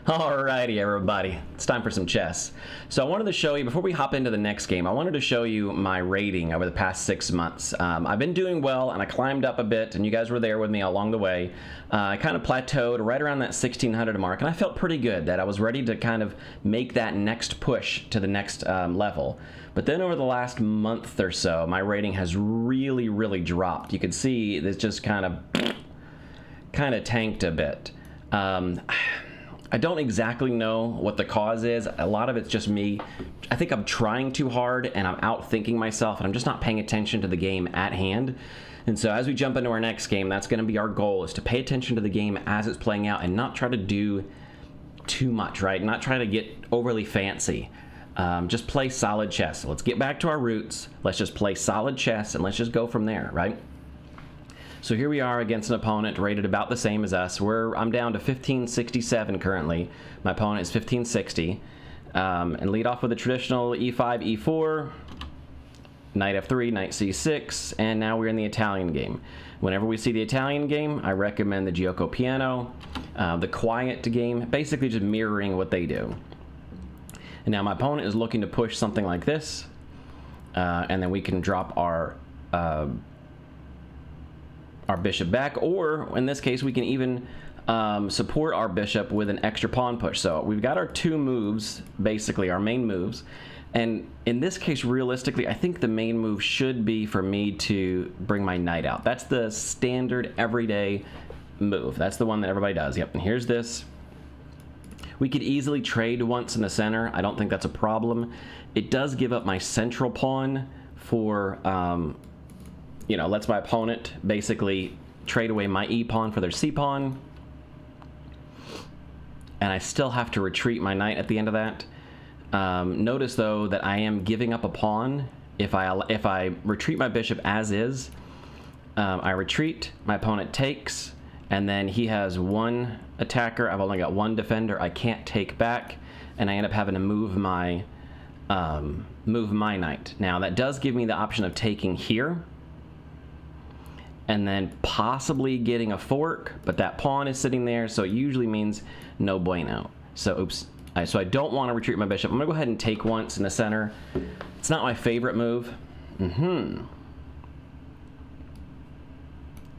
Alrighty, everybody. It's time for some chess. So I wanted to show you, before we hop into the next game, I wanted to show you my rating over the past 6 months. I've been doing well, and I climbed up a bit, and you guys were there with me along the way. I kind of plateaued right around that 1600 mark, and I felt pretty good that I was ready to kind of make that next push to the next level. But then over the last month or so, my rating has really dropped. You can see it's just kind of tanked a bit. I don't exactly know what the cause is. A lot of it's just me. I think I'm trying too hard and I'm outthinking myself and I'm just not paying attention to the game at hand. And so as we jump into our next game, that's going to be our goal, is to pay attention to the game as it's playing out and not try to do too much, right? Not try to get overly fancy. Just play solid chess. So let's get back to our roots. Let's just play solid chess and let's just go from there, right? So here we are against an opponent rated about the same as us. I'm down to 1567 currently. My opponent is 1560. And lead off with a traditional e5, e4, knight f3, knight c6, and now we're in the Italian game. Whenever we see the Italian game, I recommend the Gioco Piano, the quiet game, basically just mirroring what they do. And now my opponent is looking to push something like this, and then we can drop our bishop back, or in this case we can even support our bishop with an extra pawn push. So we've got our two moves, basically our main moves, and in this case realistically I think the main move should be for me to bring my knight out. That's the standard everyday move. That's the one that everybody does. Yep. And here's this. We could easily trade once in the center. I don't think that's a problem. It does give up my central pawn for lets my opponent basically trade away my e-pawn for their c-pawn. And I still have to retreat my knight at the end of that. Notice, though, that I am giving up a pawn. If I retreat my bishop as is, I retreat, my opponent takes, and then he has one attacker. I've only got one defender. I can't take back, and I end up having to move my knight. Now, that does give me the option of taking here, and then possibly getting a fork, but that pawn is sitting there, so it usually means no bueno. So, oops. So I don't want to retreat my bishop. I'm going to go ahead and take once in the center. It's not my favorite move.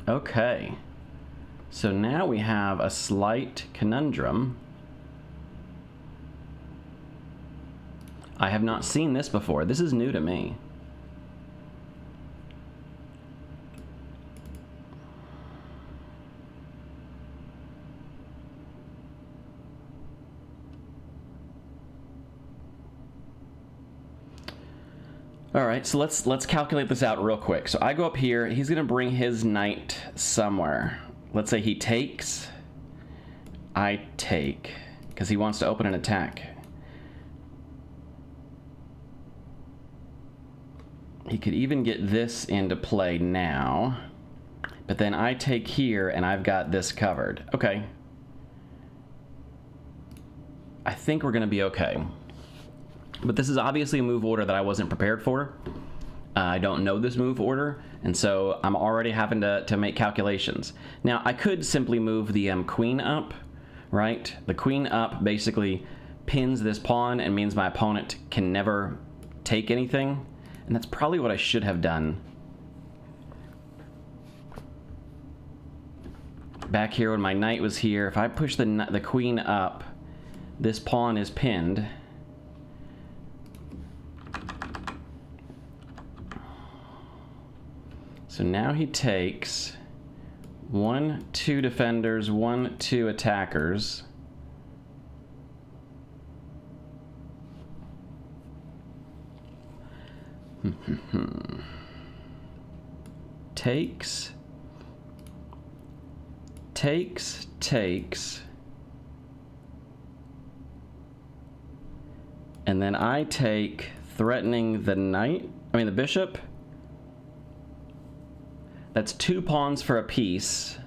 Okay. So now we have a slight conundrum. I have not seen this before. This is new to me. All right, so let's calculate this out real quick. So I go up here, he's gonna bring his knight somewhere. Let's say he takes, I take, because he wants to open an attack. He could even get this into play now, but then I take here and I've got this covered. Okay. I think we're gonna be okay. But this is obviously a move order that I wasn't prepared for. I don't know this move order, and so I'm already having to make calculations. Now, I could simply move the queen up, right? The queen up basically pins this pawn and means my opponent can never take anything, and that's probably what I should have done. Back here when my knight was here, if I push the queen up, this pawn is pinned. So now he takes 1, 2 defenders, 1, 2 attackers. Takes. And then I take, threatening the bishop. That's 2 pawns for a piece.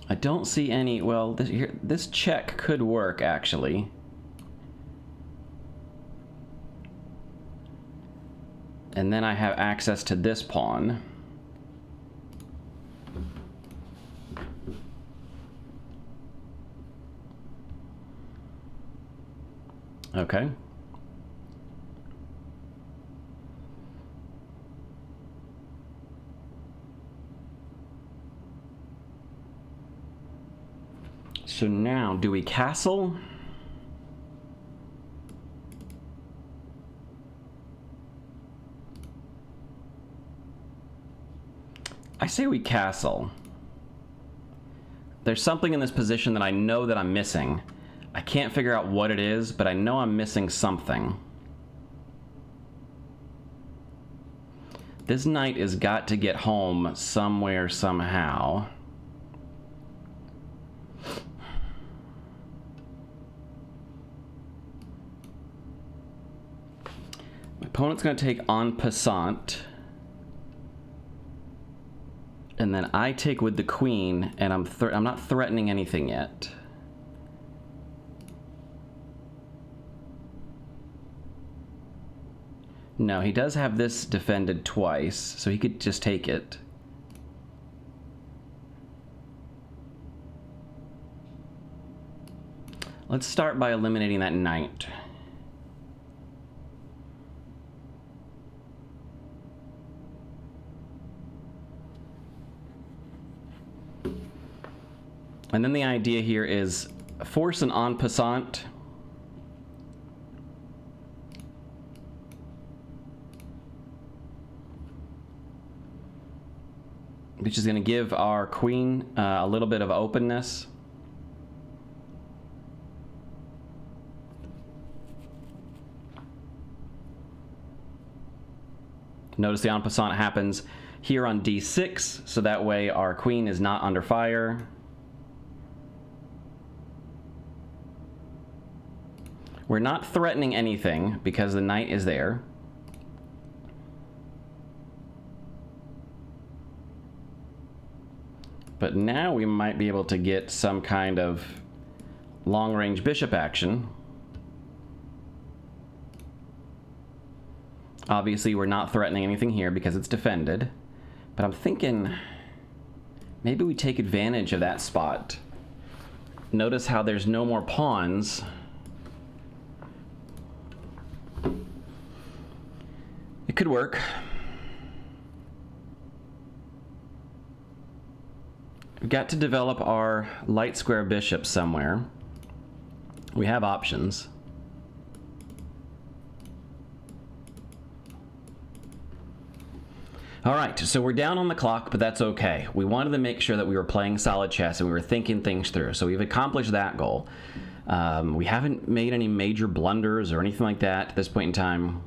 I don't see any, well, this check could work, actually. And then I have access to this pawn. Okay. So now, do we castle? I say we castle. There's something in this position that I know that I'm missing. I can't figure out what it is, but I know I'm missing something. This knight has got to get home somewhere, somehow. My opponent's going to take en passant. And then I take with the queen, and I'm not threatening anything yet. No, he does have this defended twice, so he could just take it. Let's start by eliminating that knight. And then the idea here is force an en passant. Which is going to give our queen a little bit of openness. Notice the en passant happens here on d6, so that way our queen is not under fire. We're not threatening anything because the knight is there. But now we might be able to get some kind of long-range bishop action. Obviously, we're not threatening anything here because it's defended. But I'm thinking maybe we take advantage of that spot. Notice how there's no more pawns. It could work. We've got to develop our light square bishop somewhere. We have options. All right, so we're down on the clock, but that's okay. We wanted to make sure that we were playing solid chess and we were thinking things through. So we've accomplished that goal. We haven't made any major blunders or anything like that at this point in time.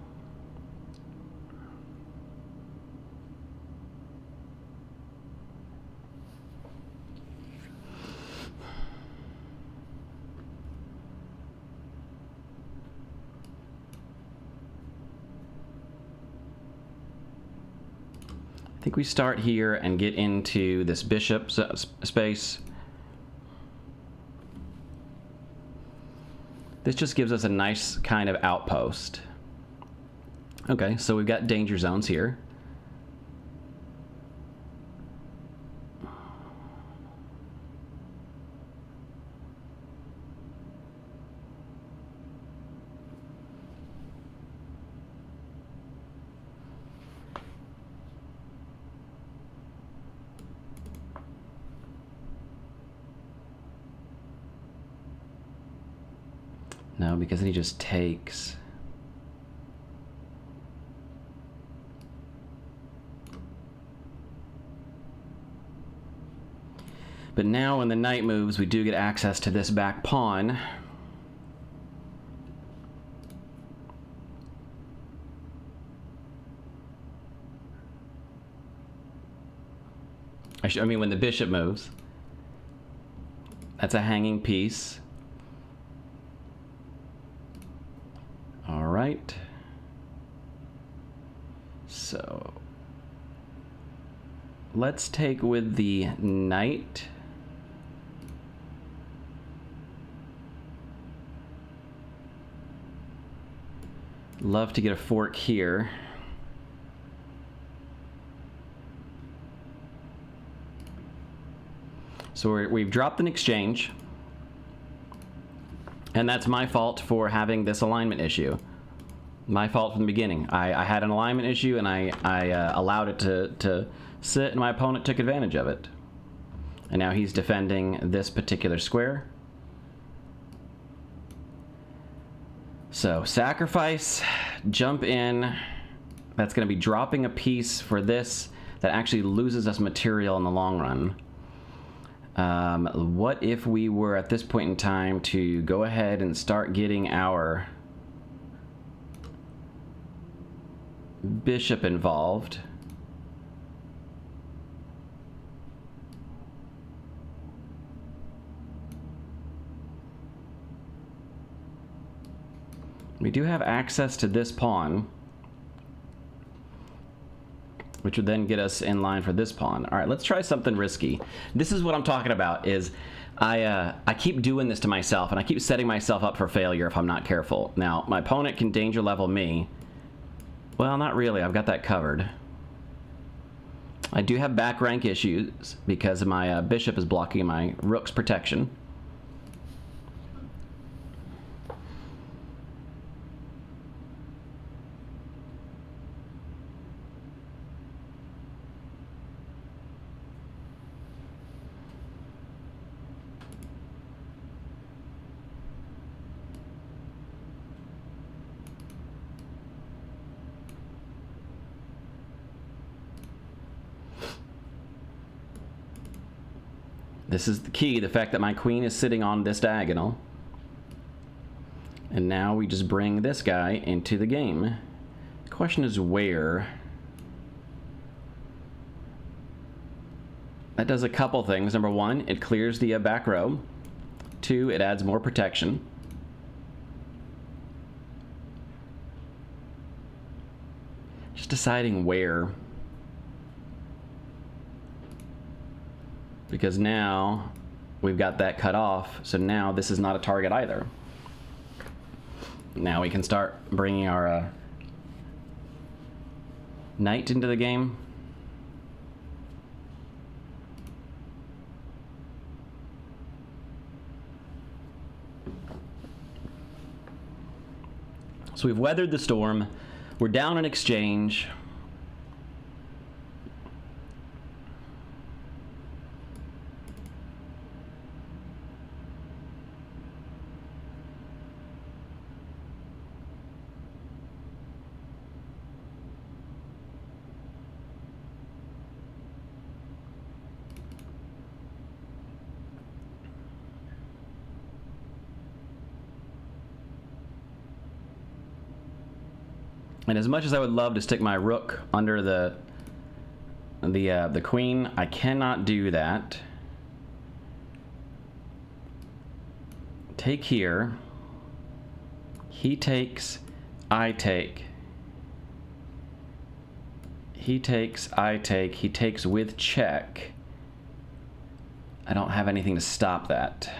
I think we start here and get into this bishop space. This just gives us a nice kind of outpost. Okay, so we've got danger zones here. No, because then he just takes. But now when the knight moves, we do get access to this back pawn. I mean, when the bishop moves. That's a hanging piece. All right. So let's take with the knight. Love to get a fork here. So we've dropped an exchange. And that's my fault for having this alignment issue. My fault from the beginning. I had an alignment issue, and I allowed it to sit, and my opponent took advantage of it. And now he's defending this particular square. So sacrifice, jump in. That's going to be dropping a piece for this that actually loses us material in the long run. What if we were at this point in time to go ahead and start getting our bishop involved? We do have access to this pawn, which would then get us in line for this pawn. All right, let's try something risky. This is what I'm talking about, is I keep doing this to myself, and I keep setting myself up for failure if I'm not careful. Now, my opponent can danger level me. Well, not really. I've got that covered. I do have back rank issues because my bishop is blocking my rook's protection. This is the key, the fact that my queen is sitting on this diagonal. And now we just bring this guy into the game. The question is where? That does a couple things. Number one, it clears the back row. Two, it adds more protection. Just deciding where. Because now we've got that cut off, so now this is not a target either. Now we can start bringing our knight into the game. So we've weathered the storm. We're down an exchange. And as much as I would love to stick my rook under the queen, I cannot do that. Take here. He takes, I take. He takes, I take. He takes with check. I don't have anything to stop that.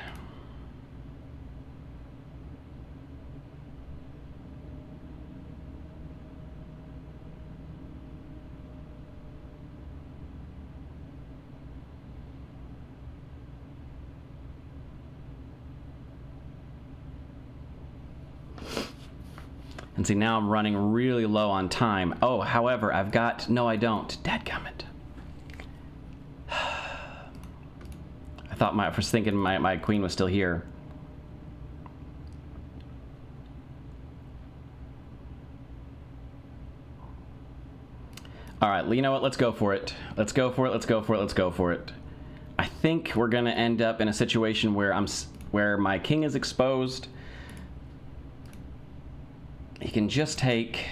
And see, now I'm running really low on time. Oh, however, I've got... No, I don't. Dadgummit. I thought I was thinking my queen was still here. All right, you know what? Let's go for it. Let's go for it. Let's go for it. Let's go for it. I think we're going to end up in a situation where my king is exposed. He can just take...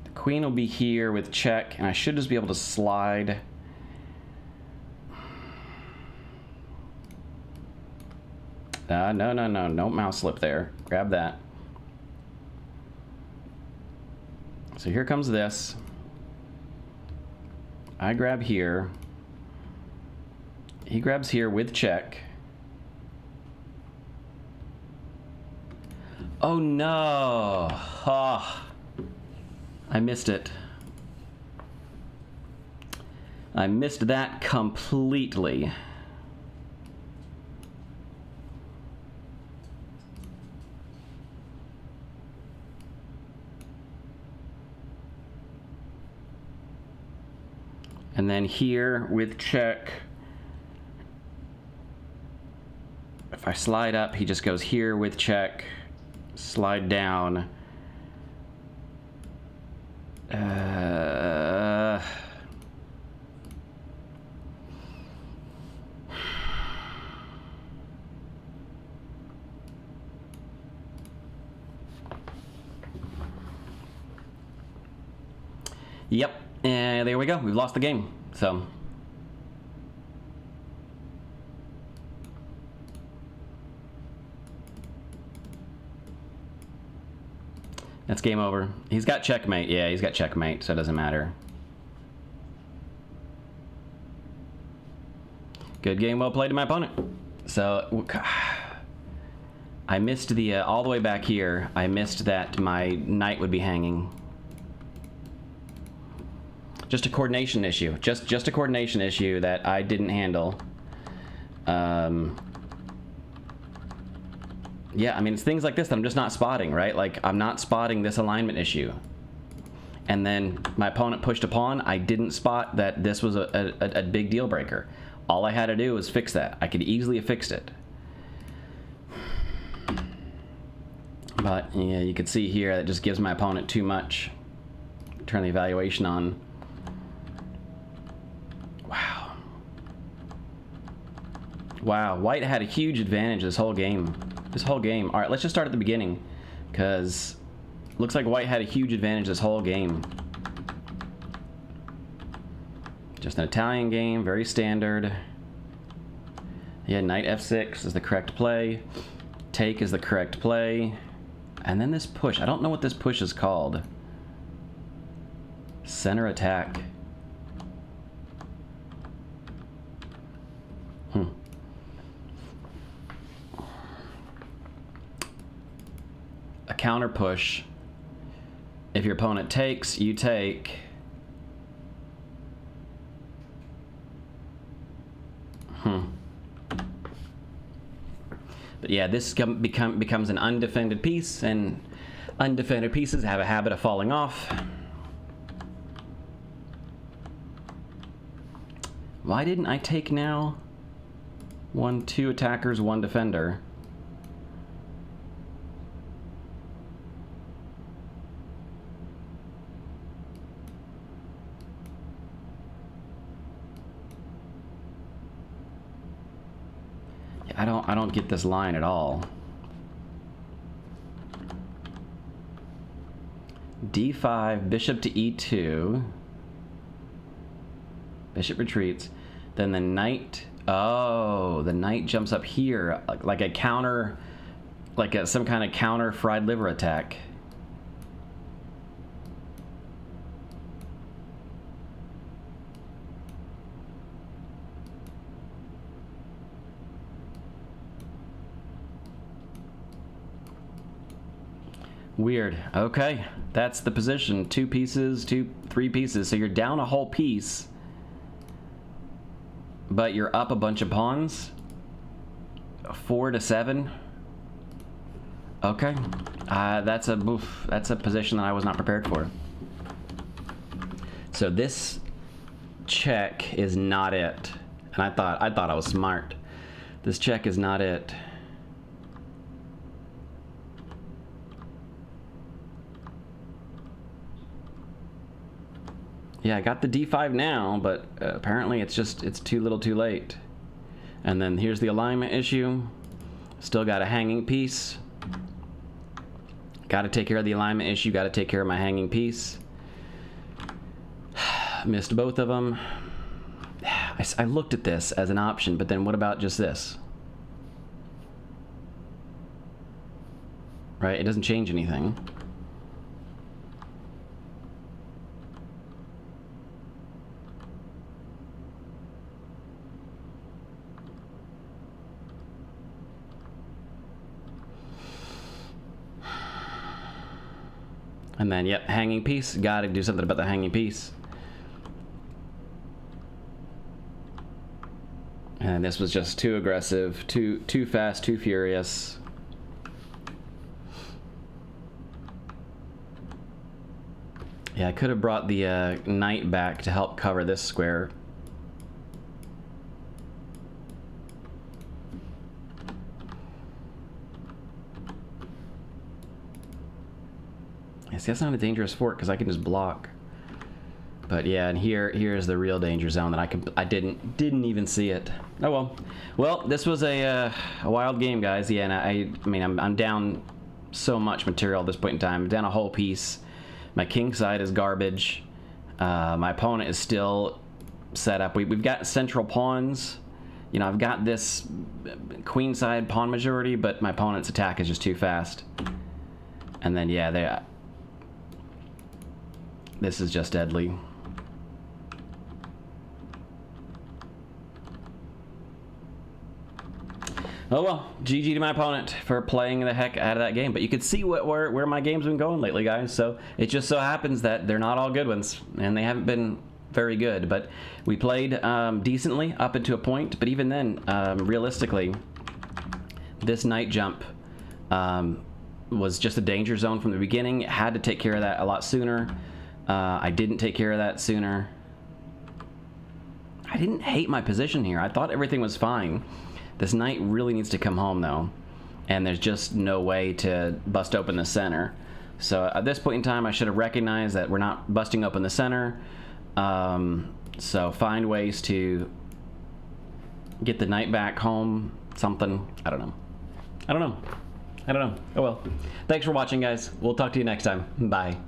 The queen will be here with check, and I should just be able to slide. No, don't mouse slip there. Grab that. So here comes this. I grab here. He grabs here with check. Oh no! Oh, I missed it. I missed that completely. And then here with check, if I slide up, he just goes here with check, slide down. Yep, and there we go. We've lost the game. So that's game over. He's got checkmate. Yeah, he's got checkmate, so it doesn't matter. Good game, well played to my opponent. So I missed the all the way back here. I missed that my knight would be hanging. Just a coordination issue. Just a coordination issue that I didn't handle. Yeah, I mean, it's things like this that I'm just not spotting, right? Like, I'm not spotting this alignment issue. And then my opponent pushed a pawn. I didn't spot that this was a big deal breaker. All I had to do was fix that. I could easily have fixed it. But, yeah, you can see here that just gives my opponent too much. Turn the evaluation on. Wow. Wow, white had a huge advantage this whole game. This whole game. All right, let's just start at the beginning, because looks like white had a huge advantage this whole game. Just an Italian game, very standard. Yeah, knight f6 is the correct play. Take is the correct play. And then this push. I don't know what this push is called. Center attack. A counter push. If your opponent takes, you take. But yeah, this becomes an undefended piece, and undefended pieces have a habit of falling off. Why didn't I take now? 2 attackers, 1 defender. I don't get this line at all. D5, bishop to E2. Bishop retreats. Then the knight. Oh, the knight jumps up here like a counter, like some kind of counter fried liver attack. Weird. Okay, that's the position. 2 pieces, 3 pieces. So you're down a whole piece, but you're up a bunch of pawns. 4 to 7. Okay, that's a position that I was not prepared for. So this check is not it, and I thought I was smart. This check is not it. Yeah, I got the D5 now, but apparently it's too little too late. And then here's the alignment issue. Still got a hanging piece. Got to take care of the alignment issue, got to take care of my hanging piece. Missed both of them. I looked at this as an option, but then what about just this? Right, it doesn't change anything. And then, yep, hanging piece. Got to do something about the hanging piece. And this was just too aggressive, too fast, too furious. Yeah, I could have brought the knight back to help cover this square. Yeah, see, that's not a dangerous fort because I can just block. But yeah, and here's the real danger zone that I didn't even see it. Oh well. Well, this was a wild game, guys. Yeah, and I mean I'm down so much material at this point in time. I'm down a whole piece. My king side is garbage. My opponent is still set up. We've got central pawns. You know, I've got this queen side pawn majority, but my opponent's attack is just too fast. And then yeah, this is just deadly. Oh well, GG to my opponent for playing the heck out of that game. But you could see where my game's been going lately, guys. So it just so happens that they're not all good ones, and they haven't been very good. But we played decently up into a point. But even then, realistically, this knight jump was just a danger zone from the beginning. Had to take care of that a lot sooner. I didn't take care of that sooner. I didn't hate my position here. I thought everything was fine. This knight really needs to come home, though, and there's just no way to bust open the center. So at this point in time, I should have recognized that we're not busting open the center. So find ways to get the knight back home, something. I don't know. Oh well. Thanks for watching, guys. We'll talk to you next time. Bye.